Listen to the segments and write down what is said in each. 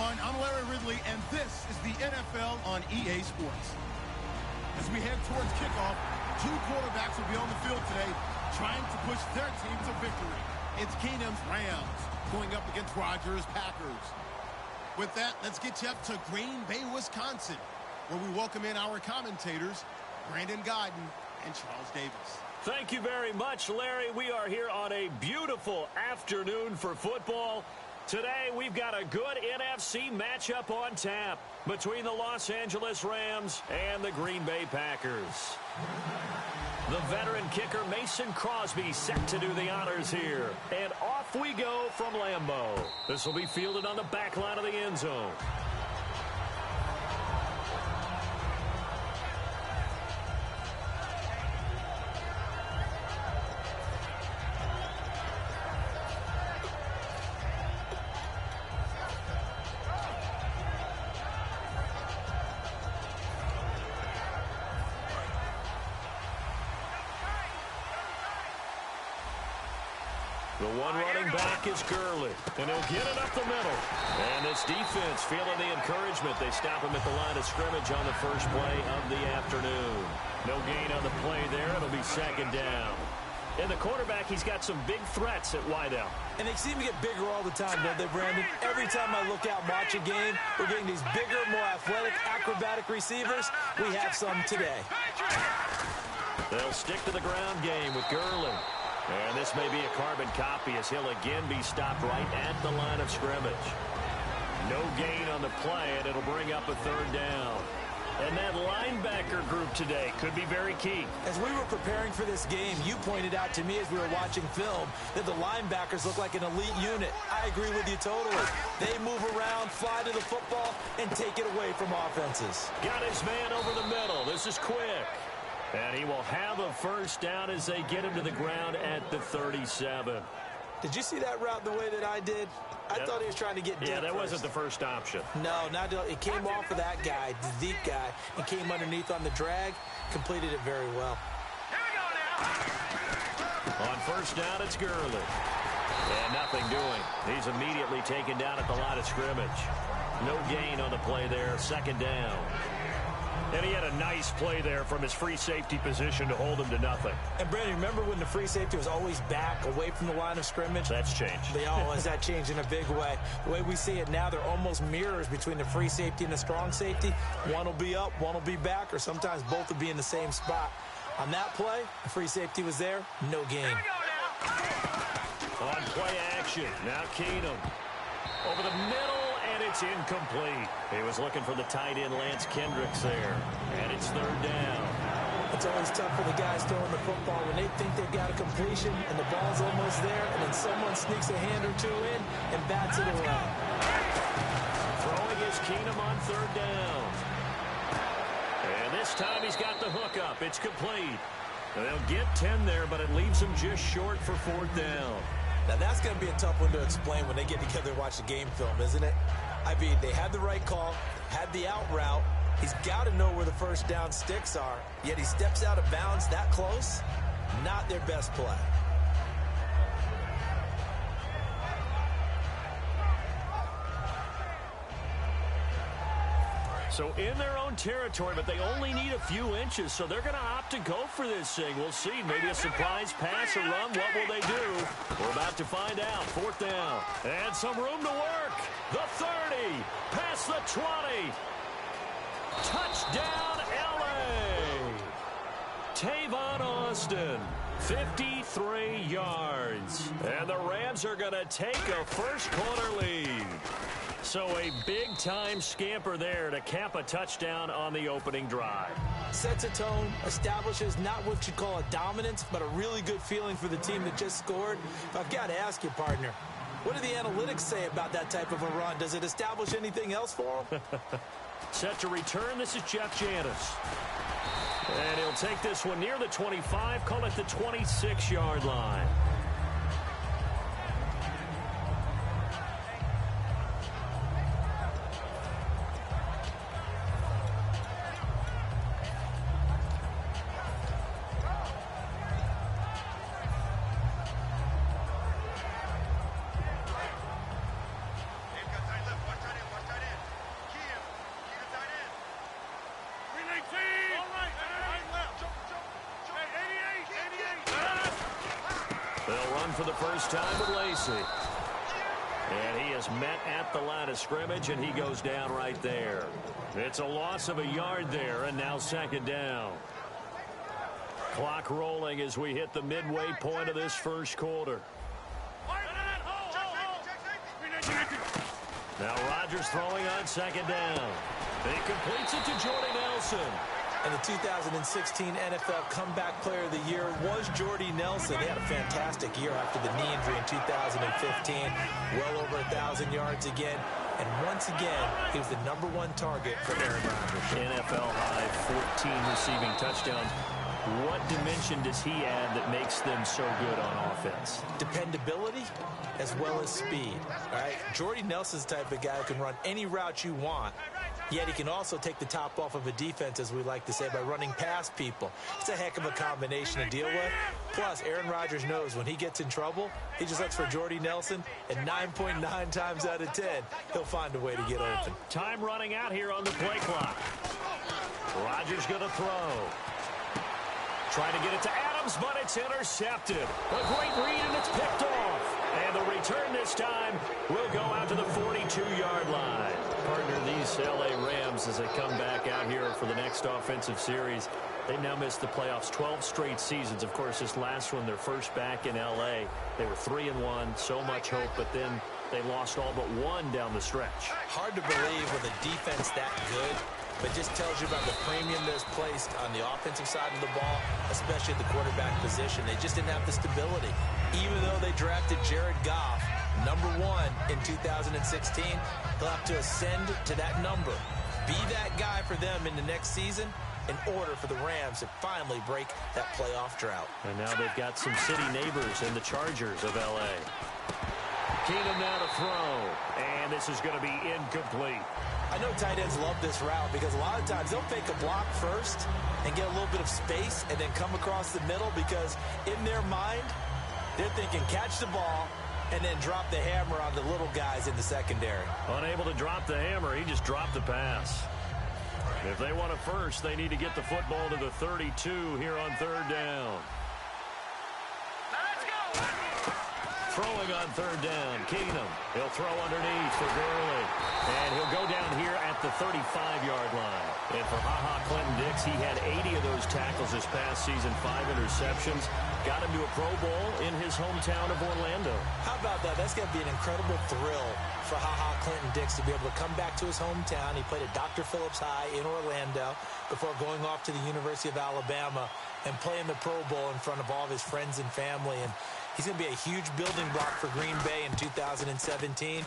everyone. I'm Larry Ridley, and this is the NFL on EA Sports. As we head towards kickoff, two quarterbacks will be on the field today trying to push their team to victory. It's Keenum's Rams going up against Rodgers' Packers. With that, let's get you up to Green Bay, Wisconsin, where we welcome in our commentators, Brandon Godden and Charles Davis. Thank you very much, Larry. We are here on a beautiful afternoon for football. Today, we've got a good NFC matchup on tap between the Los Angeles Rams and the Green Bay Packers. The veteran kicker Mason Crosby set to do the honors here. And off we go from Lambeau. This will be fielded on the back line of the end zone. The one running back is Gurley, and he'll get it up the middle. And this defense feeling the encouragement. They stop him at the line of scrimmage on the first play of the afternoon. No gain on the play there. It'll be second down. And the quarterback, he's got some big threats at wideout. And they seem to get bigger all the time, don't they, Brandon? Every time I look out and watch a game, we're getting these bigger, more athletic, acrobatic receivers. We have some today. They'll stick to the ground game with Gurley. And this may be a carbon copy as he'll again be stopped right at the line of scrimmage. No gain on the play, and it'll bring up a third down. And that linebacker group today could be very key. As we were preparing for this game, you pointed out to me as we were watching film that the linebackers look like an elite unit. I agree with you totally. They move around, fly to the football, and take it away from offenses. Got his man over the middle. This is quick. And he will have a first down as they get him to the ground at the 37. Did you see that route the way that I did? I thought he was trying to get deep. Yeah, that first. wasn't the first option. No, not it came off of that guy, the deep guy, and came underneath on the drag. Completed it very well. Here we go now. On first down, it's Gurley. And nothing doing. He's immediately taken down at the line of scrimmage. No gain on the play there. Second down. And he had a nice play there from his free safety position to hold him to nothing. And, Brandon, remember when the free safety was always back, away from the line of scrimmage? That's changed. That changed in a big way. The way we see it now, they're almost mirrors between the free safety and the strong safety. One will be up, one will be back, or sometimes both will be in the same spot. On that play, the free safety was there, no gain. Here we go now. On play action, now Keenum. Over the middle, and it's incomplete. He was looking for the tight end, Lance Kendricks, there. And it's third down. It's always tough for the guys throwing the football when they think they've got a completion and the ball's almost there, and then someone sneaks a hand or two in and bats it away. Throwing is Keenum on third down. And this time he's got the hook up. It's complete. They'll get 10 there, but it leaves them just short for fourth down. Now, that's going to be a tough one to explain when they get together and watch the game film, isn't it? I mean, they had the right call, had the out route. He's got to know where the first down sticks are, yet he steps out of bounds that close. Not their best play. So in their own territory, but they only need a few inches, so they're going to opt to go for this thing. We'll see. Maybe a surprise pass or run. What will they do? We're about to find out. Fourth down. And some room to work. The 30. Past the 20. Touchdown, L.A. Tavon Austin. 53 yards. And the Rams are going to take a first-quarter lead. So a big-time scamper there to cap a touchdown on the opening drive. Sets a tone, establishes not what you'd call a dominance, but a really good feeling for the team that just scored. I've got to ask you, partner, what do the analytics say about that type of a run? Does it establish anything else for them? Set to return, this is Jeff Janis. And he'll take this one near the 25, call it the 26-yard line. They'll run for the first time with Lacey. And he is met at the line of scrimmage, and he goes down right there. It's a loss of a yard there, and now second down. Clock rolling as we hit the midway point of this first quarter. Now Rodgers throwing on second down. He completes it to Jordy Nelson. And the 2016 NFL Comeback Player of the Year was Jordy Nelson. They had a fantastic year after the knee injury in 2015. Well over 1,000 yards again. And once again, he was the #1 target for Aaron Rodgers. NFL high 14 receiving touchdowns. What dimension does he add that makes them so good on offense? Dependability as well as speed. All right, Jordy Nelson's the type of guy who can run any route you want, yet he can also take the top off of a defense, as we like to say, by running past people. It's a heck of a combination to deal with. Plus, Aaron Rodgers knows when he gets in trouble, he just looks for Jordy Nelson, and 9.9 times out of 10, he'll find a way to get open. Time running out here on the play clock. Rodgers going to throw. Trying to get it to Adams, but it's intercepted. A great read, and it's picked off. And the return this time will go out to the 42-yard line. Partner, these L.A. Rams, as they come back out here for the next offensive series, they've now missed the playoffs 12 straight seasons. Of course, this last one, their first back in L.A. They were 3-1, so much hope, but then they lost all but one down the stretch. Hard to believe with a defense that good, but just tells you about the premium that's placed on the offensive side of the ball, especially at the quarterback position. They just didn't have the stability. Even though they drafted Jared Goff, #1 in 2016, he'll have to ascend to that number. Be that guy for them in the next season in order for the Rams to finally break that playoff drought. And now they've got some city neighbors in the Chargers of L.A. Keenum now to throw, and this is going to be incomplete. I know tight ends love this route because a lot of times they'll fake a block first and get a little bit of space and then come across the middle, because in their mind, they're thinking catch the ball and then drop the hammer on the little guys in the secondary. Unable to drop the hammer, he just dropped the pass. If they want a first, they need to get the football to the 32 here on third down. Throwing on third down, Keenum. He'll throw underneath for Gurley. And he'll go down here at the 35-yard line. And for Clinton-Dix, he had 80 of those tackles this past season, 5 interceptions. Got him to a Pro Bowl in his hometown of Orlando. How about that? That's going to be an incredible thrill for Clinton-Dix to be able to come back to his hometown. He played at Dr. Phillips High in Orlando before going off to the University of Alabama and playing the Pro Bowl in front of all of his friends and family. And he's going to be a huge building block for Green Bay in 2017.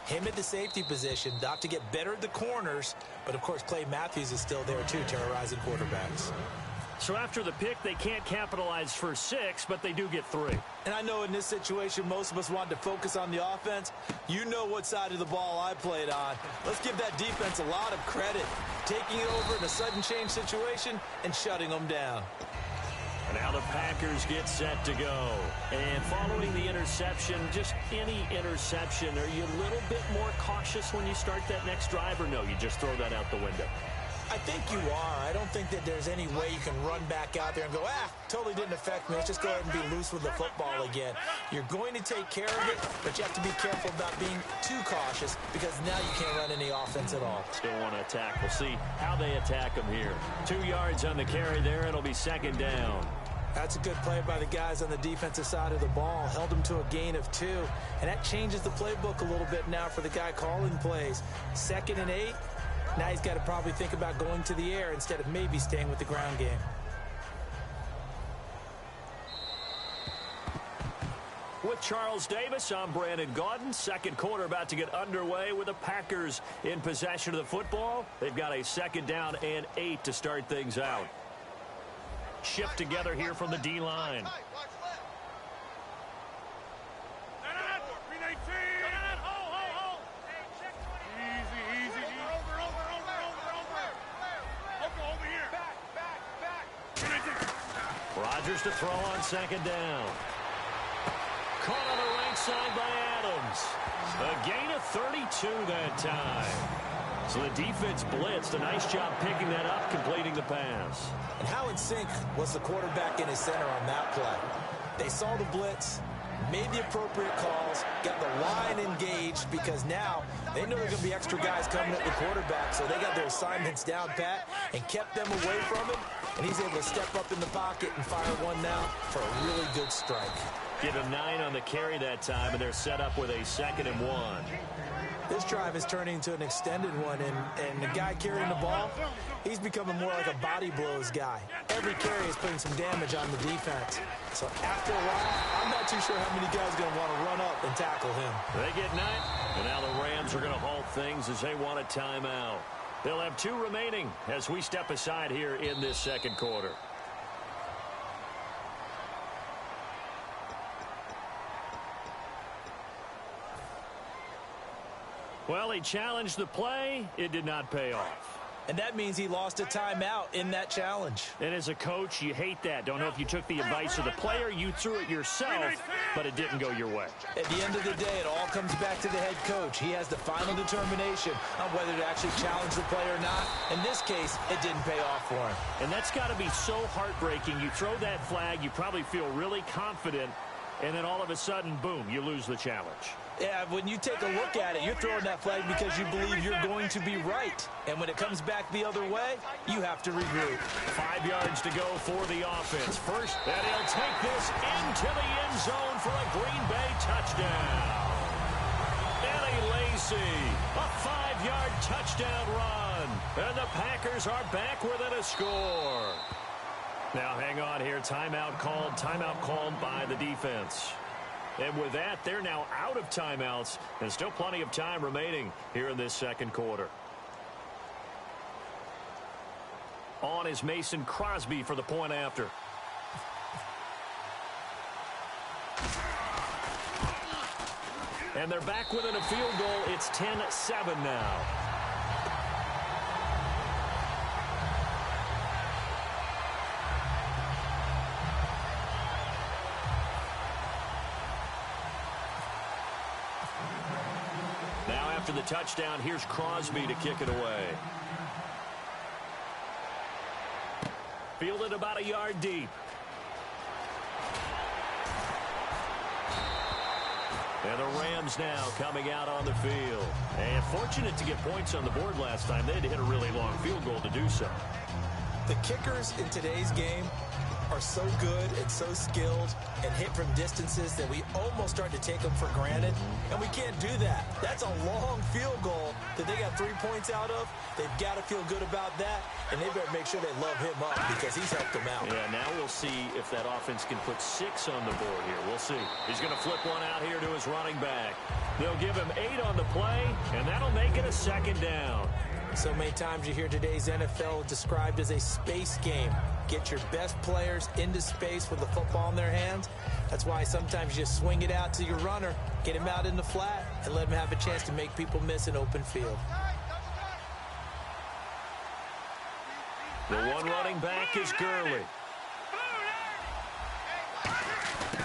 Him at the safety position, not to get better at the corners, but of course Clay Matthews is still there too, terrorizing quarterbacks. So after the pick, they can't capitalize for 6, but they do get 3. And I know in this situation, most of us wanted to focus on the offense. You know what side of the ball I played on. Let's give that defense a lot of credit, taking it over in a sudden change situation and shutting them down. Now the Packers get set to go. And following the interception, just any interception, are you a little bit more cautious when you start that next drive, or no, you just throw that out the window? I think you are. I don't think that there's any way you can run back out there and go, totally didn't affect me. Let's just go ahead and be loose with the football again. You're going to take care of it, but you have to be careful about being too cautious, because now you can't run any offense at all. Still want to attack. We'll see how they attack them here. 2 yards on the carry there. It'll be second down. That's a good play by the guys on the defensive side of the ball. Held them to a gain of 2. And that changes the playbook a little bit now for the guy calling plays. 2nd and 8. Now he's got to probably think about going to the air instead of maybe staying with the ground game. With Charles Davis, I'm Brandon Gaudin. Second quarter about to get underway with the Packers in possession of the football. They've got a 2nd down and 8 to start things out. Shift together here from the D-line. Rodgers to throw on 2nd down. Caught on the right side by Adams. A gain of 32 that time. So the defense blitzed. A nice job picking that up, completing the pass. And how in sync was the quarterback in his center on that play? They saw the blitz, made the appropriate calls, got the line engaged, because now they know there are going to be extra guys coming at the quarterback, so they got their assignments down pat and kept them away from him, and he's able to step up in the pocket and fire one now for a really good strike. Get a 9 on the carry that time, and they're set up with a 2nd and 1. This drive is turning into an extended one, and the guy carrying the ball, he's becoming more like a body blows guy. Every carry is putting some damage on the defense. So after a while, I'm not too sure how many guys are going to want to run up and tackle him. They get 9, and now the Rams are going to halt things as they want a timeout. They'll have 2 remaining as we step aside here in this second quarter. Well, he challenged the play. It did not pay off. And that means he lost a timeout in that challenge. And as a coach, you hate that. Don't know if you took the advice of the player, you threw it yourself, but it didn't go your way. At the end of the day, it all comes back to the head coach. He has the final determination on whether to actually challenge the play or not. In this case, it didn't pay off for him. And that's got to be so heartbreaking. You throw that flag, you probably feel really confident, and then all of a sudden, boom, you lose the challenge. Yeah, when you take a look at it, you're throwing that flag because you believe you're going to be right. And when it comes back the other way, you have to regroup. 5 yards to go for the offense. First, and he'll take this into the end zone for a Green Bay touchdown. Eddie Lacy, a 5-yard touchdown run. And the Packers are back within a score. Now, hang on here. Timeout called by the defense. And with that, they're now out of timeouts, and still plenty of time remaining here in this second quarter. On is Mason Crosby for the point after. And they're back within a field goal. It's 10-7 now. After the touchdown, here's Crosby to kick it away. Fielded about a yard deep. And the Rams now coming out on the field. And fortunate to get points on the board last time. They had to hit a really long field goal to do so. The kickers in today's game are so good and so skilled and hit from distances that we almost start to take them for granted, and we can't do that. That's a long field goal that they got 3 points out of. They've got to feel good about that, and they better make sure they love him up because he's helped them out. Yeah, now we'll see if that offense can put 6 on the board here. We'll see. He's going to flip one out here to his running back. They'll give him 8 on the play, and that'll make it a 2nd down. So many times you hear today's NFL described as a space game. Get your best players into space with the football in their hands. That's why sometimes you just swing it out to your runner, get him out in the flat, and let him have a chance to make people miss an open field. The one running back is Gurley.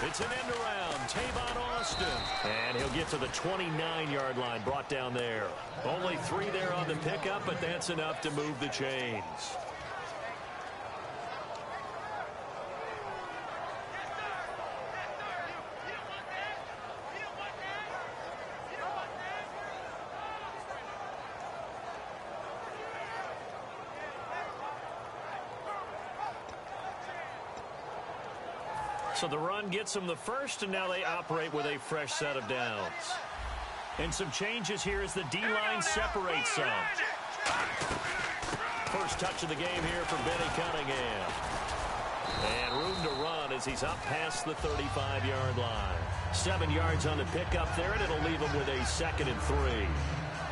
It's an end around. Tavon Austin. And he'll get to the 29-yard line, brought down there. Only 3 there on the pickup, but that's enough to move the chains. So the run gets them the first, and now they operate with a fresh set of downs. And some changes here as the D-line separates some. First touch of the game here for Benny Cunningham. And room to run as he's up past the 35-yard line. 7 yards on the pickup there, and it'll leave him with a 2nd and 3.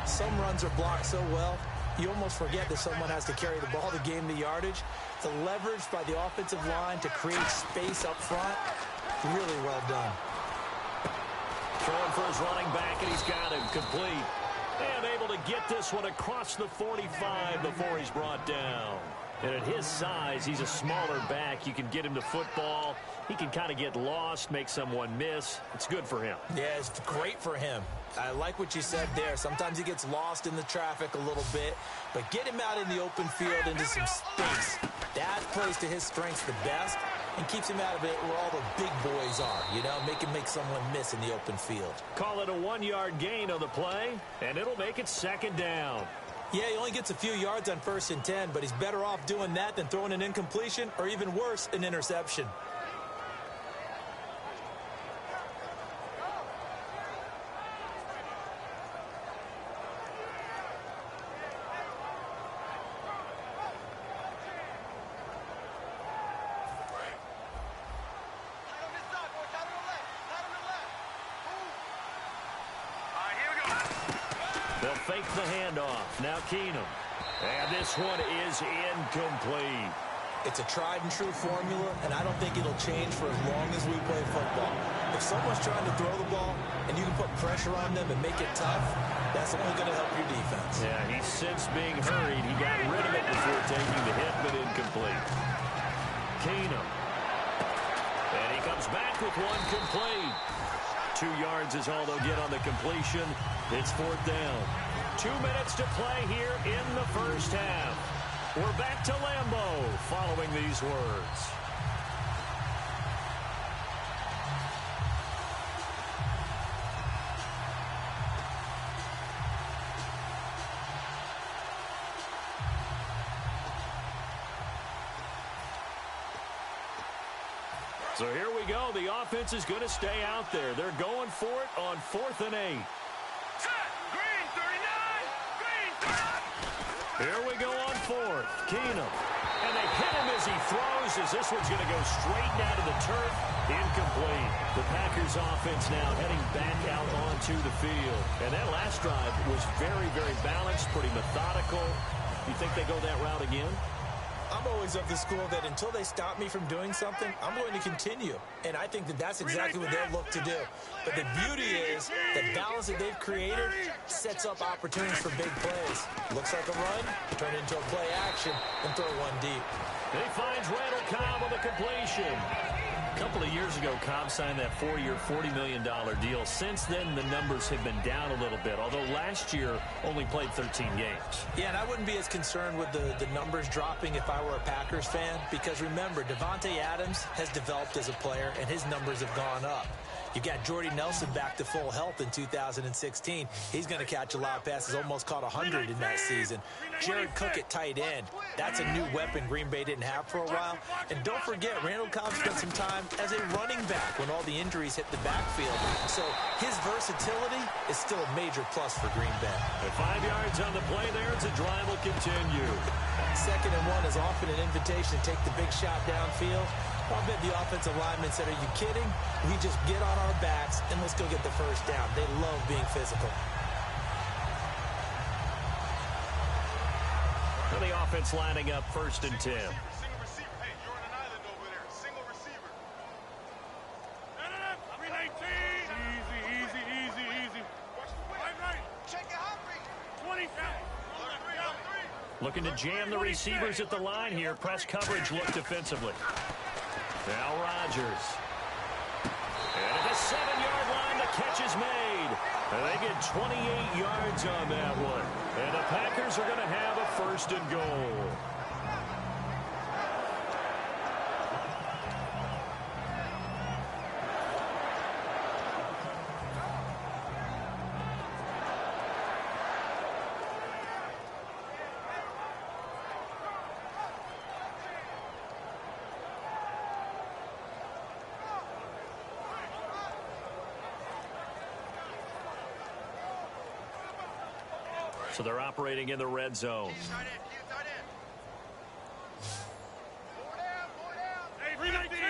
Some runs are blocked so well, you almost forget that someone has to carry the ball to gain the yardage. The leverage by the offensive line to create space up front, really well done. Throwing for his running back, and he's got him complete. And able to get this one across the 45 before he's brought down. And at his size, he's a smaller back. You can get him to football. He can kind of get lost, make someone miss. It's good for him. Yeah, it's great for him. I like what you said there. Sometimes he gets lost in the traffic a little bit, but get him out in the open field into some space. That plays to his strengths the best, and keeps him out of it where all the big boys are, you know, make someone miss in the open field. Call it a 1-yard gain on the play, and it'll make it 2nd down. Yeah, he only gets a few yards on 1st and 10, but he's better off doing that than throwing an incompletion or even worse, an interception. They'll fake the handoff. Now Keenum. And this one is incomplete. It's a tried-and-true formula, and I don't think it'll change for as long as we play football. If someone's trying to throw the ball and you can put pressure on them and make it tough, that's only going to help your defense. Yeah, he's since being hurried. He got rid of it before taking the hit, but incomplete. Keenum. And he comes back with one complete. 2 yards is all they'll get on the completion. It's 4th down. 2 minutes to play here in the first half. We're back to Lambeau following these words. So here we go. The offense is going to stay out there. They're going for it on 4th and 8. Green 39! Green 30! Here we go on 4th. Keenum. And they hit him as he throws, as this one's going to go straight down to the turf. Incomplete. The Packers offense now heading back out onto the field. And that last drive was very, very balanced, pretty methodical. You think they go that route again? I'm always of the school that until they stop me from doing something, I'm going to continue. And I think that that's exactly what they'll look to do. But the beauty is the balance that they've created sets up opportunities for big plays. Looks like a run, turn it into a play action, and throw one deep. He finds Randall Cobb on the completion. A couple of years ago, Cobb signed that 4-year, $40 million deal. Since then, the numbers have been down a little bit, although last year only played 13 games. Yeah, and I wouldn't be as concerned with the numbers dropping if I were a Packers fan, because remember, Davante Adams has developed as a player, and his numbers have gone up. You got Jordy Nelson back to full health in 2016. He's going to catch a lot of passes, almost caught 100 in that season. Jared Cook at tight end. That's a new weapon Green Bay didn't have for a while. And don't forget, Randall Cobb spent some time as a running back when all the injuries hit the backfield. So his versatility is still a major plus for Green Bay. And 5 yards on the play there as the drive will continue. 2nd and 1 is often an invitation to take the big shot downfield. I bet the offensive linemen said, are you kidding? We just get on our backs and let's go get the first down. They love being physical. And the offense lining up 1st and 10. Single receiver. Hey, you're on an island over there. Single receiver. No. 319. Easy. Watch the way. Right. Check it out. 20 count. Looking to jam the receivers at the line here. Press coverage look defensively. Now Rodgers. And at the 7-yard line, the catch is made. And they get 28 yards on that one. And the Packers are going to have a 1st and goal. So they're operating in the red zone. Hey, 319.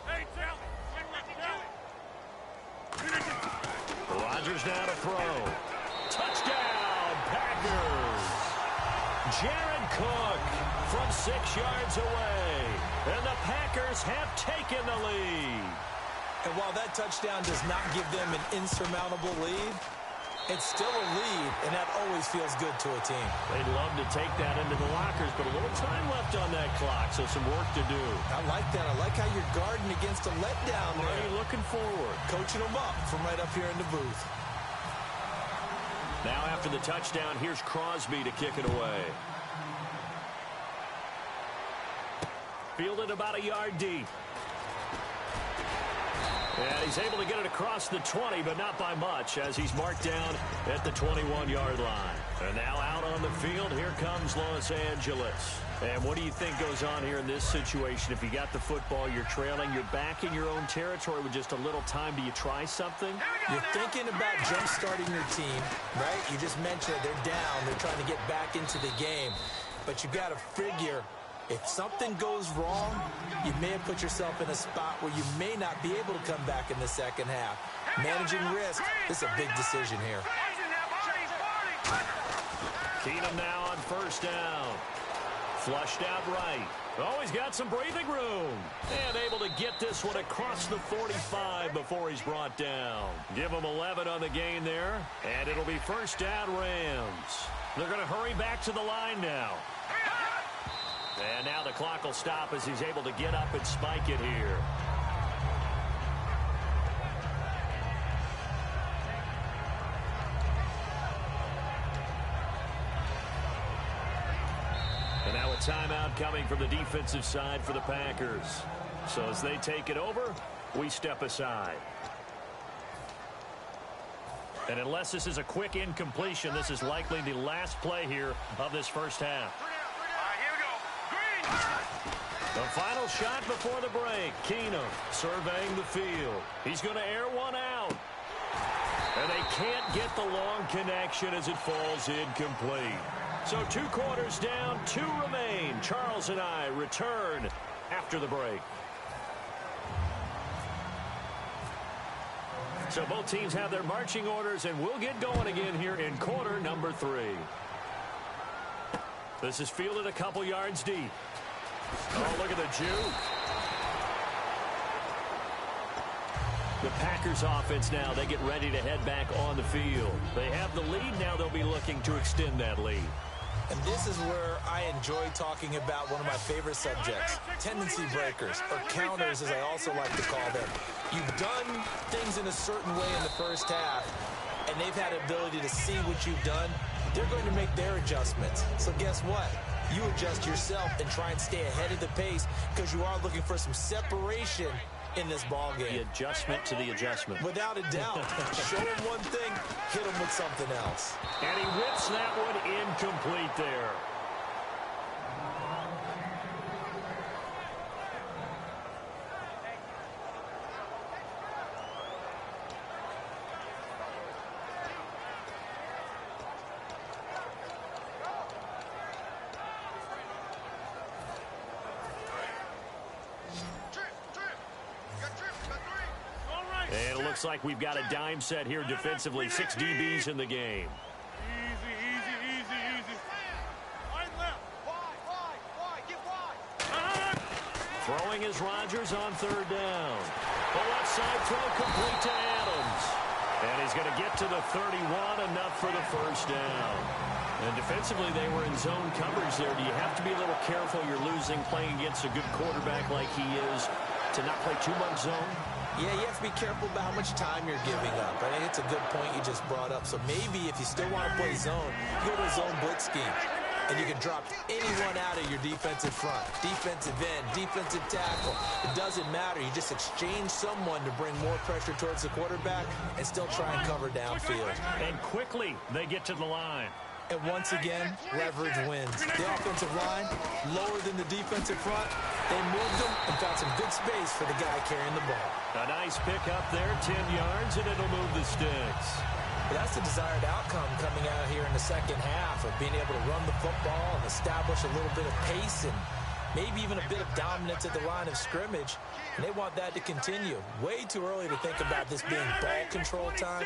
Hey, Rodgers now to throw. Touchdown, Packers. Jared Cook from 6 yards away. And the Packers have taken the lead. And while that touchdown does not give them an insurmountable lead, it's still a lead, and that always feels good to a team. They'd love to take that into the lockers, but a little time left on that clock, so some work to do. I like that. I like how you're guarding against a letdown there. Already looking forward. Coaching them up from right up here in the booth. Now after the touchdown, here's Crosby to kick it away. Fielded about a yard deep. And he's able to get it across the 20, but not by much, as he's marked down at the 21-yard line. And now out on the field, here comes Los Angeles. And what do you think goes on here in this situation? If you got the football, you're trailing, you're back in your own territory with just a little time. Do you try something? You're thinking about jump-starting your team, right? You just mentioned it. They're down. They're trying to get back into the game. But you got to figure, if something goes wrong, you may have put yourself in a spot where you may not be able to come back in the second half. Managing risk, this is a big decision here. Keenum now on first down. Flushed out right. Oh, he's got some breathing room. And able to get this one across the 45 before he's brought down. Give him 11 on the gain there. And it'll be first down Rams. They're going to hurry back to the line now. And now the clock will stop as he's able to get up and spike it here. And now a timeout coming from the defensive side for the Packers. So as they take it over, we step aside. And unless this is a quick incompletion, this is likely the last play here of this first half. The final shot before the break. Keenum surveying the field. He's going to air one out. And they can't get the long connection as it falls incomplete. So 2 quarters down, 2 remain. Charles and I return after the break. So both teams have their marching orders, and we'll get going again here in quarter number 3. This is fielded a couple yards deep. Oh, look at the juke. The Packers offense now, they get ready to head back on the field. They have the lead. Now they'll be looking to extend that lead. And this is where I enjoy talking about one of my favorite subjects, tendency breakers, or counters as I also like to call them. You've done things in a certain way in the first half, and they've had the ability to see what you've done. They're going to make their adjustments. So guess what? You adjust yourself and try and stay ahead of the pace because you are looking for some separation in this ball game. The adjustment to the adjustment. Without a doubt. Show him one thing, hit him with something else. And he whips that one incomplete there. And it looks like we've got a dime set here defensively. 6 DBs in the game. Easy, easy, easy, easy. Wide left. Wide, get wide. Throwing is Rodgers on third down. The left side throw complete to Adams. And he's going to get to the 31, enough for the first down. And defensively, they were in zone coverage there. Do you have to be a little careful? You're losing playing against a good quarterback like he is to not play too much zone? Yeah, you have to be careful about how much time you're giving up. I think it's a good point you just brought up. So maybe if you still want to play zone, go to a zone blitz scheme. And you can drop anyone out of your defensive front. Defensive end, defensive tackle. It doesn't matter. You just exchange someone to bring more pressure towards the quarterback and still try and cover downfield. And quickly, they get to the line. And once again, leverage wins. The offensive line, lower than the defensive front. They moved them and found some good space for the guy carrying the ball. A nice pick up there, 10 yards, and it'll move the sticks. But that's the desired outcome coming out here in the second half of being able to run the football and establish a little bit of pace and maybe even a bit of dominance at the line of scrimmage. And they want that to continue. Way too early to think about this being ball control time.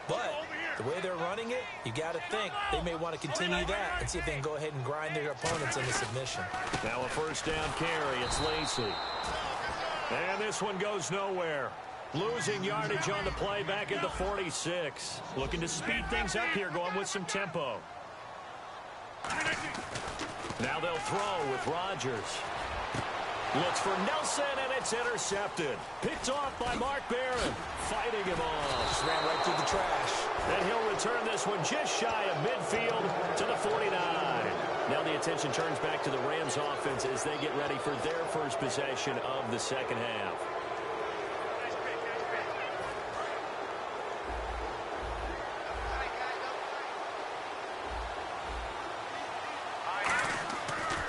But the way they're running it, you got to think they may want to continue that and see if they can go ahead and grind their opponents into submission. Now a first down carry. It's Lacy. And this one goes nowhere. Losing yardage on the play back at the 46. Looking to speed things up here, going with some tempo. Now they'll throw with Rodgers. Looks for Nelson, and it's intercepted. Picked off by Mark Barron. Fighting him off. Just ran right through the trash. And he'll return this one just shy of midfield to the 49. Now the attention turns back to the Rams offense as they get ready for their first possession of the second half.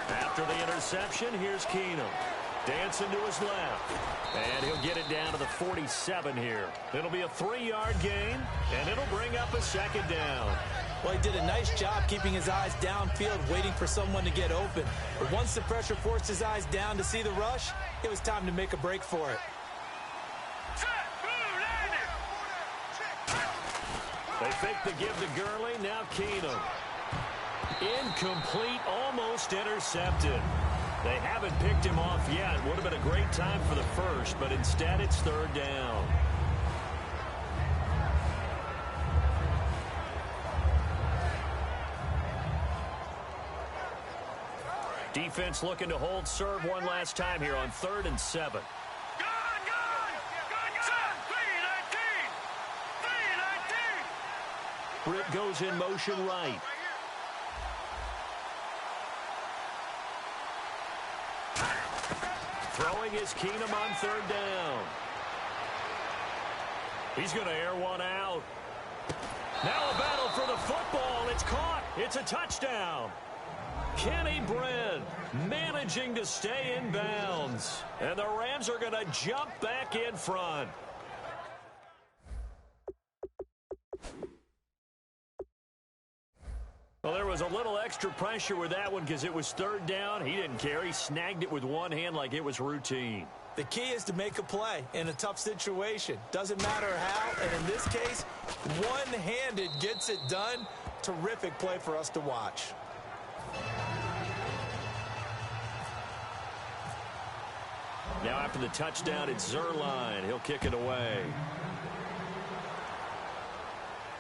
After the interception, here's Keenum. Dancing to his left. And he'll get it down to the 47 here. It'll be a 3-yard gain, and it'll bring up a second down. Well, he did a nice job keeping his eyes downfield, waiting for someone to get open. But once the pressure forced his eyes down to see the rush, it was time to make a break for it. They fake the give to Gurley. Now Keenum. Incomplete, almost intercepted. They haven't picked him off yet. Would have been a great time for the first, but instead it's third down. Defense looking to hold serve one last time here on 3rd and 7. Britt goes in motion right. Throwing is Keenum on 3rd down. He's going to air one out. Now a battle for the football. It's caught. It's a touchdown. Kenny Brent managing to stay in bounds. And the Rams are going to jump back in front. Well, there was a little extra pressure with that one because it was 3rd down. He didn't care. He snagged it with one hand like it was routine. The key is to make a play in a tough situation. Doesn't matter how, and in this case, one-handed gets it done. Terrific play for us to watch. Now after the touchdown, it's Zerline. He'll kick it away.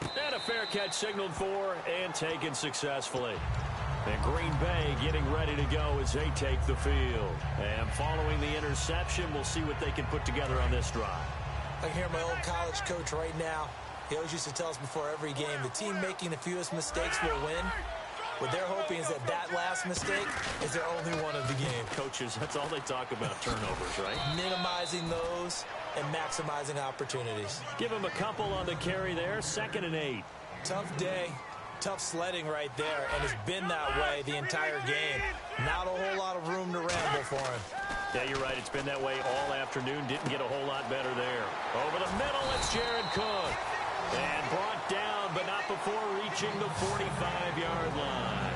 And a fair catch signaled for and taken successfully. And Green Bay getting ready to go as they take the field. And following the interception, we'll see what they can put together on this drive. I can hear my old college coach right now. He always used to tell us before every game, the team making the fewest mistakes will win. What they're hoping is that last mistake is their only one of the game. Coaches, that's all they talk about, turnovers, right? Minimizing those and maximizing opportunities. Give them a couple on the carry there, 2nd and 8. Tough day, tough sledding right there, and it's been that way the entire game. Not a whole lot of room to ramble for him. Yeah, you're right. It's been that way all afternoon. Didn't get a whole lot better there. Over the middle, it's Jared Cook. And brought down, but not before reaching the 45-yard line.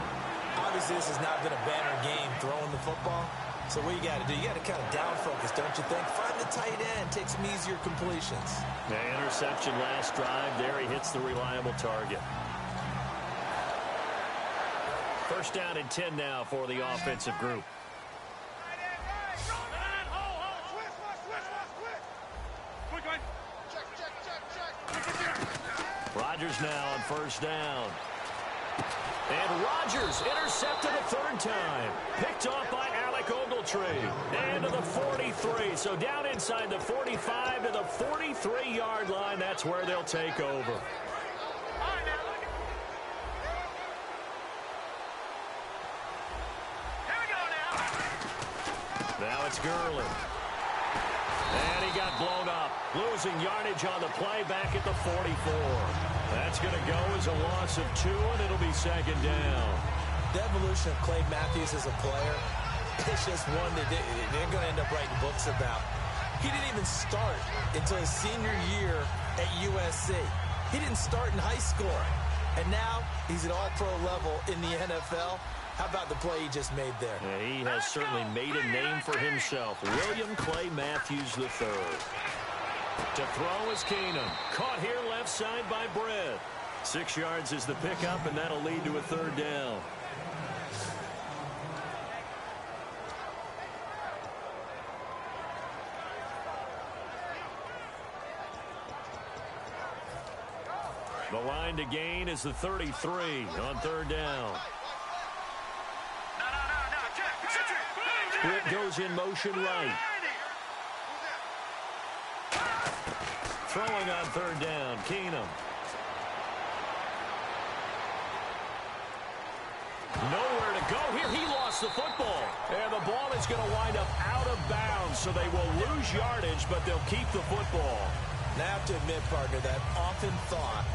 Obviously, this has not been a banner game throwing the football. So what you got to do, you got to kind of down focus, don't you think? Find the tight end, take some easier completions. The interception last drive. There he hits the reliable target. 1st down and 10 now for the offensive group. Rodgers now on 1st down. And Rodgers intercepted a 3rd time. Picked off by Alec Ogletree. And to the 43. So down inside the 45 to the 43-yard line. That's where they'll take over. Now it's Gurley. And he got blown up. Losing yardage on the play back at the 44. That's going to go as a loss of 2, and it'll be 2nd down. The evolution of Clay Matthews as a player, it's just one that they're going to end up writing books about. He didn't even start until his senior year at USC. He didn't start in high school. And now he's at all-pro level in the NFL. How about the play he just made there? Yeah, he has certainly made a name for himself. William Clay Matthews III. To throw is Keenum. Caught here left side by Brett. 6 yards is the pickup, and that'll lead to a 3rd down. The line to gain is the 33 on 3rd down. Britt goes in motion right. Throwing on 3rd down, Keenum. Nowhere to go here. He lost the football. And the ball is going to wind up out of bounds, so they will lose yardage, but they'll keep the football. And I have to admit, partner, that I've often thought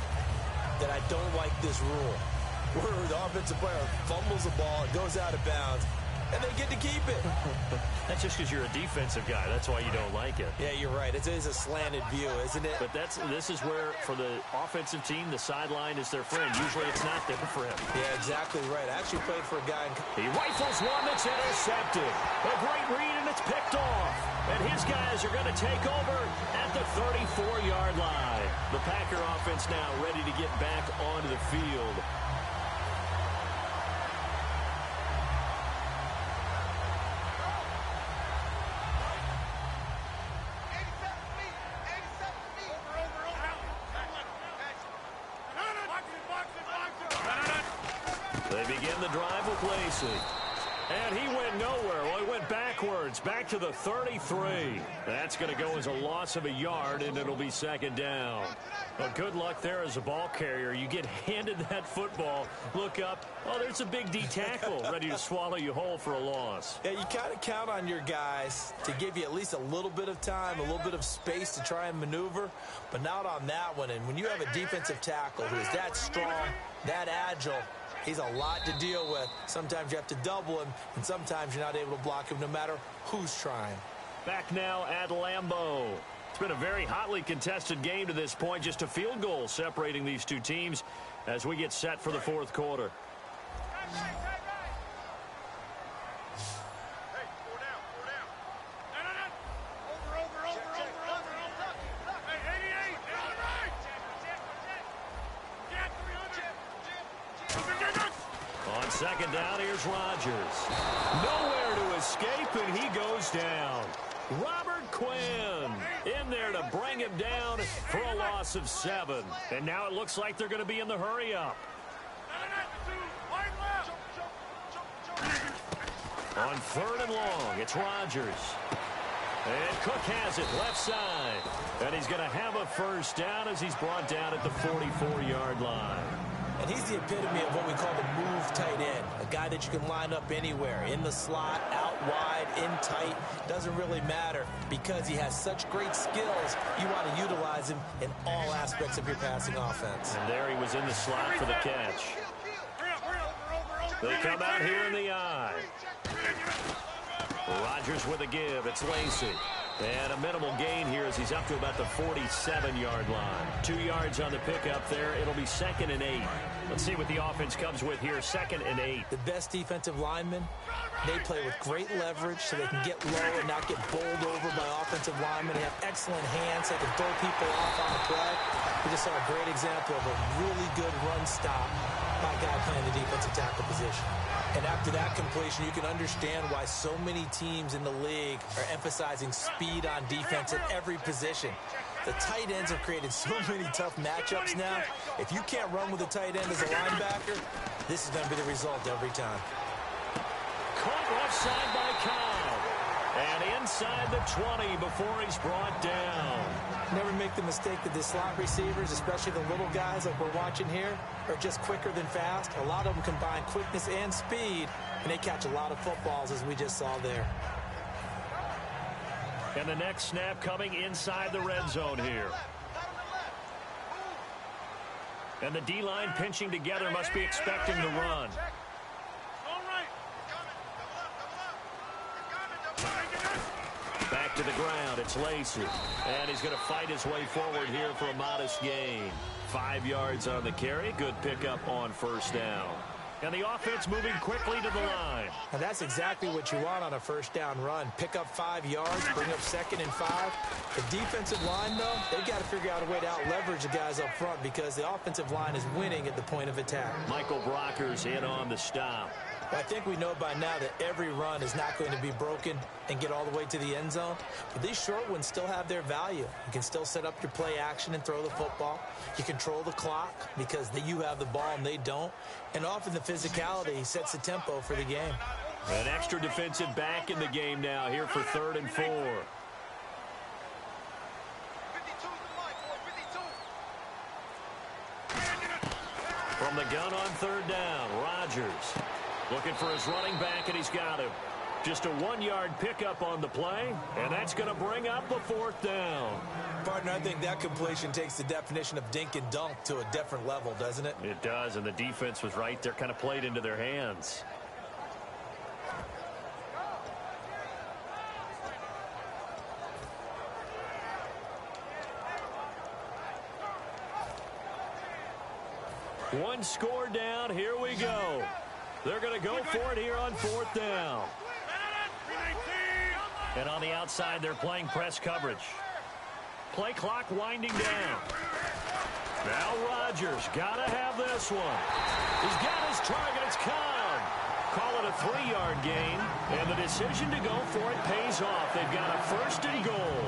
that I don't like this rule, where the offensive player fumbles the ball, it goes out of bounds, and they get to keep it. That's just because you're a defensive guy. That's why you don't like it. Yeah, you're right. It is a slanted view, isn't it? But this is where, for the offensive team, the sideline is their friend. Usually it's not there for him. Yeah, exactly right. I actually played for a guy. He rifles one that's intercepted. A great read, and it's picked off. And his guys are going to take over at the 34-yard line. The Packer offense now ready to get back onto the field. They begin the drive with Lacey. And he went nowhere. Well, he went backwards, back to the 33. That's going to go as a loss of a yard, and it'll be second down. Well, good luck there as a ball carrier. You get handed that football, look up, oh, there's a big D tackle ready to swallow you whole for a loss. Yeah, you kind of count on your guys to give you at least a little bit of time, a little bit of space to try and maneuver, but not on that one. And when you have a defensive tackle who is that strong, that agile, he's a lot to deal with. Sometimes you have to double him, and sometimes you're not able to block him no matter who's trying. Back now at Lambeau. It's been a very hotly contested game to this point. Just a field goal separating these two teams as we get set for the fourth quarter. On second down, here's Rodgers. Nowhere to escape, and he goes down. Robert Quinn in there to bring him down for a loss of 7. And now it looks like they're going to be in the hurry-up. On third and long, it's Rodgers. And Cook has it left side. And he's going to have a first down as he's brought down at the 44-yard line. And he's the epitome of what we call the move tight end, a guy that you can line up anywhere, in the slot, out wide, in tight. Doesn't really matter because he has such great skills. You want to utilize him in all aspects of your passing offense. And there he was in the slot for the catch. They come out here in the eye. Rodgers with a give. It's Lacey. And a minimal gain here as he's up to about the 47-yard line. 2 yards on the pickup there. It'll be 2nd and 8. Let's see what the offense comes with here. 2nd and 8. The best defensive linemen, they play with great leverage so they can get low and not get bowled over by offensive linemen. They have excellent hands. They can throw people off on the play. We just saw a great example of a really good run stop by a guy playing the defensive tackle position. And after that completion, you can understand why so many teams in the league are emphasizing speed on defense at every position. The tight ends have created so many tough matchups now. If you can't run with a tight end as a linebacker, this is going to be the result every time. Caught left side by Kyle. And inside the 20 before he's brought down. Never make the mistake that the slot receivers, especially the little guys like we're watching here, are just quicker than fast. A lot of them combine quickness and speed, and they catch a lot of footballs, as we just saw there. And the next snap coming inside the red zone here. And the D-line pinching together, must be expecting the run. Back to the ground, it's Lacey. And he's going to fight his way forward here for a modest gain. 5 yards on the carry, good pickup on first down. And the offense moving quickly to the line. And that's exactly what you want on a first down run. Pick up 5 yards, bring up 2nd and 5. The defensive line, though, they've got to figure out a way to out-leverage the guys up front because the offensive line is winning at the point of attack. Michael Brocker's in on the stop. I think we know by now that every run is not going to be broken and get all the way to the end zone. But these short ones still have their value. You can still set up your play action and throw the football. You control the clock because you have the ball and they don't. And often the physicality sets the tempo for the game. An extra defensive back in the game now here for 3rd and 4. From the gun on 3rd down, Rodgers. Looking for his running back, and he's got him. Just a 1-yard pickup on the play, and that's going to bring up a 4th down. Partner, I think that completion takes the definition of dink and dunk to a different level, doesn't it? It does, and the defense was right there, kind of played into their hands. One score down. Here we go. They're going to go for it here on 4th down. And on the outside, they're playing press coverage. Play clock winding down. Now Rodgers got to have this one. He's got his target. It's Cobb. Call it a 3-yard gain, and the decision to go for it pays off. They've got a 1st and goal.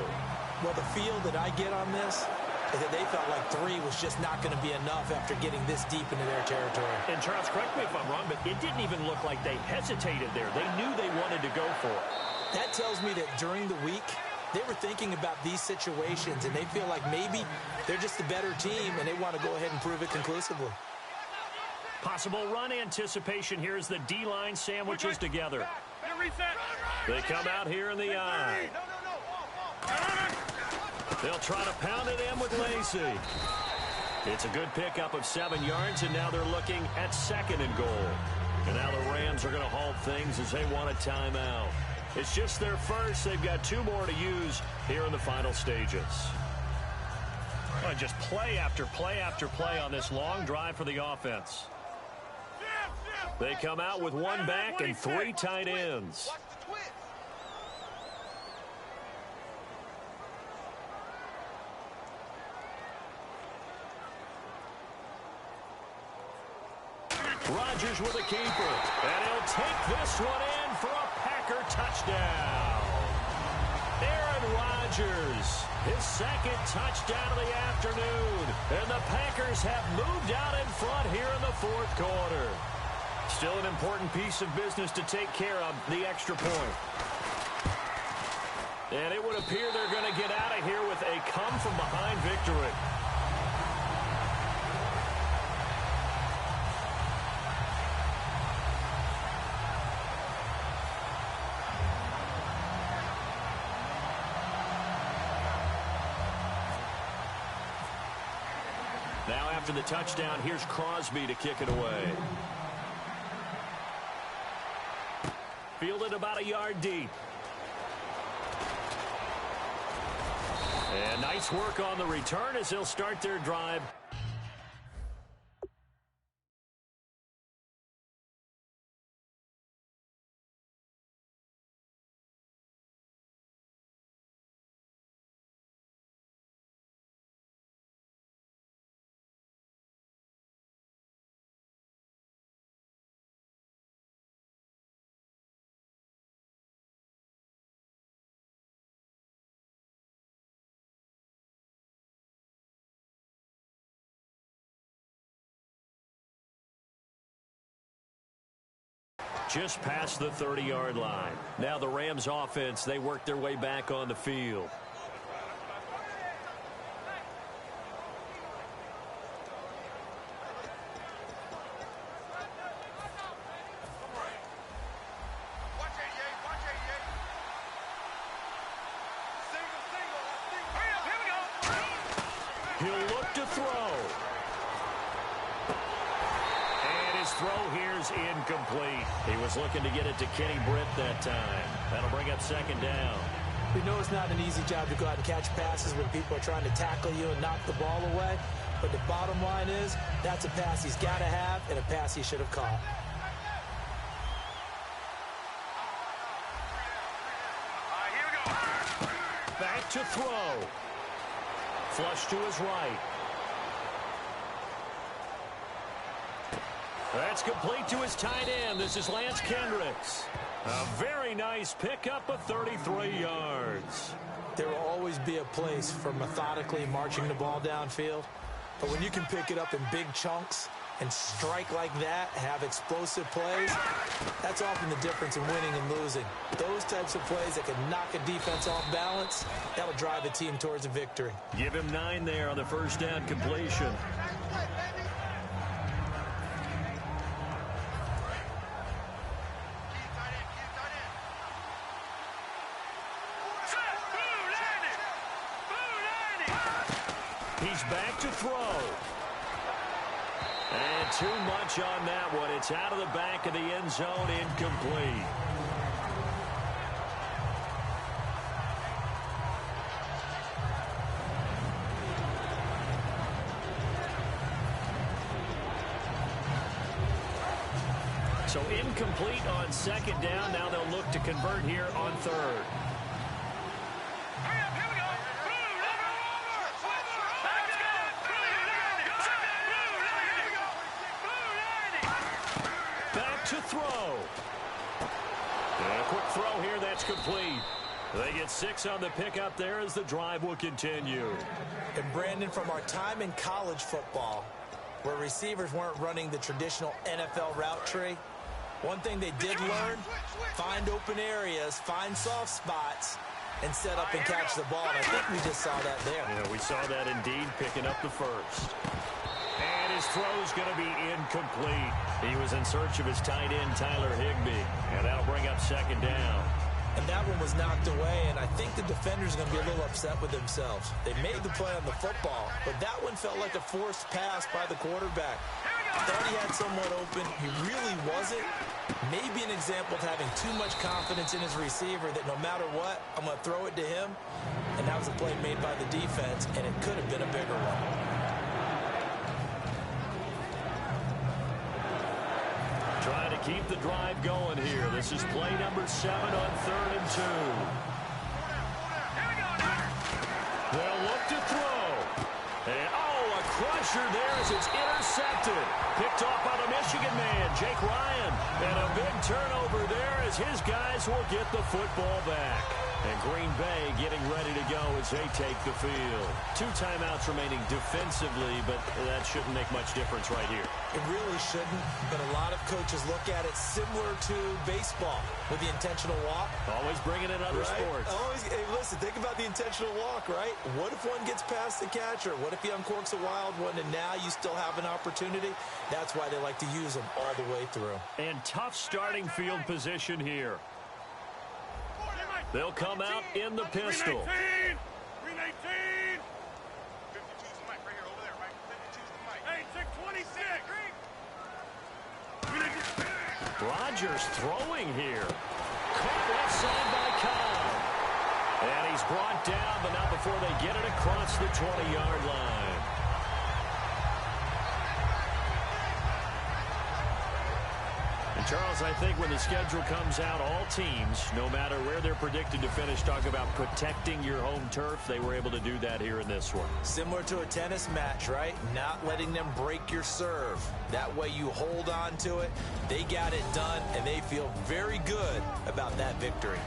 Well, the feel that I get on this is that they felt like 3 was just not going to be enough after getting this deep into their territory. And Charles, correct me if I'm wrong, but it didn't even look like they hesitated there. They knew they wanted to go for it. That tells me that during the week, they were thinking about these situations, and they feel like maybe they're just the better team, and they want to go ahead and prove it conclusively. Possible run anticipation here as the D-line sandwiches together. They come out here in the eye. They'll try to pound it in with Lacey. It's a good pickup of 7 yards, and now they're looking at 2nd and goal. And now the Rams are going to halt things as they want a timeout. It's just their first. They've got 2 more to use here in the final stages. Well, just play after play after play on this long drive for the offense. They come out with 1 back and 3 tight ends. Rodgers with a keeper, and he'll take this one in for a Packer touchdown. Aaron Rodgers, his 2nd touchdown of the afternoon, and the Packers have moved out in front here in the 4th quarter. Still an important piece of business to take care of, the extra point. And it would appear they're going to get out of here with a come-from-behind victory. Now after the touchdown, here's Crosby to kick it away. Fielded about a yard deep. And nice work on the return as they'll start their drive. Just past the 30-yard line. Now the Rams offense, they work their way back on the field. He'll look to throw. Throw here's incomplete. He was looking to get it to Kenny Britt that time. That'll bring up 2nd down. We know it's not an easy job to go out and catch passes when people are trying to tackle you and knock the ball away. But the bottom line is, that's a pass he's got to have and a pass he should have caught. Back to throw. Flush to his right. That's complete to his tight end. This is Lance Kendricks. A very nice pickup of 33 yards. There will always be a place for methodically marching the ball downfield. But when you can pick it up in big chunks and strike like that, have explosive plays, that's often the difference in winning and losing. Those types of plays that can knock a defense off balance, that'll drive a team towards a victory. Give him 9 there on the 1st down completion. He's back to throw. And too much on that one. It's out of the back of the end zone, incomplete. So incomplete on second down. Now they'll look to convert here on third. Back to throw. And a quick throw here. That's complete. They get 6 on the pickup there as the drive will continue. And Brandon, from our time in college football, where receivers weren't running the traditional NFL route tree, one thing they did learn, find open areas, find soft spots, and set up and catch the ball. And I think we just saw that there. Yeah, we saw that indeed, picking up the first. And his throw's going to be incomplete. He was in search of his tight end, Tyler Higbee. And that'll bring up second down. And that one was knocked away, and I think the defenders are going to be a little upset with themselves. They made the play on the football, but that one felt like a forced pass by the quarterback. Thought he had someone open. He really wasn't. Maybe an example of having too much confidence in his receiver that no matter what, I'm going to throw it to him. And that was a play made by the defense, and it could have been a bigger one. Trying to keep the drive going here. This is play number 7 on 3rd and 2. They'll look to throw. And, a crusher there as it's intercepted. Picked off by the Michigan man, Jake Ryan. And a big turnover there as his guys will get the football back. And Green Bay getting ready to go as they take the field. 2 timeouts remaining defensively, but that shouldn't make much difference right here. It really shouldn't, but a lot of coaches look at it similar to baseball with the intentional walk. Always bringing in other sports. Hey, listen, think about the intentional walk, right? What if one gets past the catcher? What if he uncorks a wild one and now you still have an opportunity? That's why they like to use them all the way through. And tough starting field position here. They'll come out in the pistol. 319! 319! 52's the mic right here, over there, Mike. 52's the mic. Hey, 626! Rodgers throwing here. Caught left side by Cobb. And he's brought down, but not before they get it across the 20-yard line. And Charles, I think when the schedule comes out, all teams, no matter where they're predicted to finish, talk about protecting your home turf. They were able to do that here in this one. Similar to a tennis match, right? Not letting them break your serve. That way you hold on to it. They got it done, and they feel very good about that victory.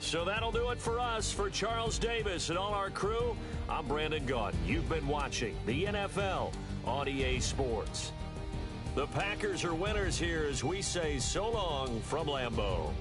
So that'll do it for us. For Charles Davis and all our crew, I'm Brandon Gaudin. You've been watching the NFL on EA Sports. The Packers are winners here as we say so long from Lambeau.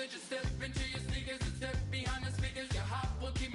good, just step into your sneakers and step behind the speakers. Your heart will keep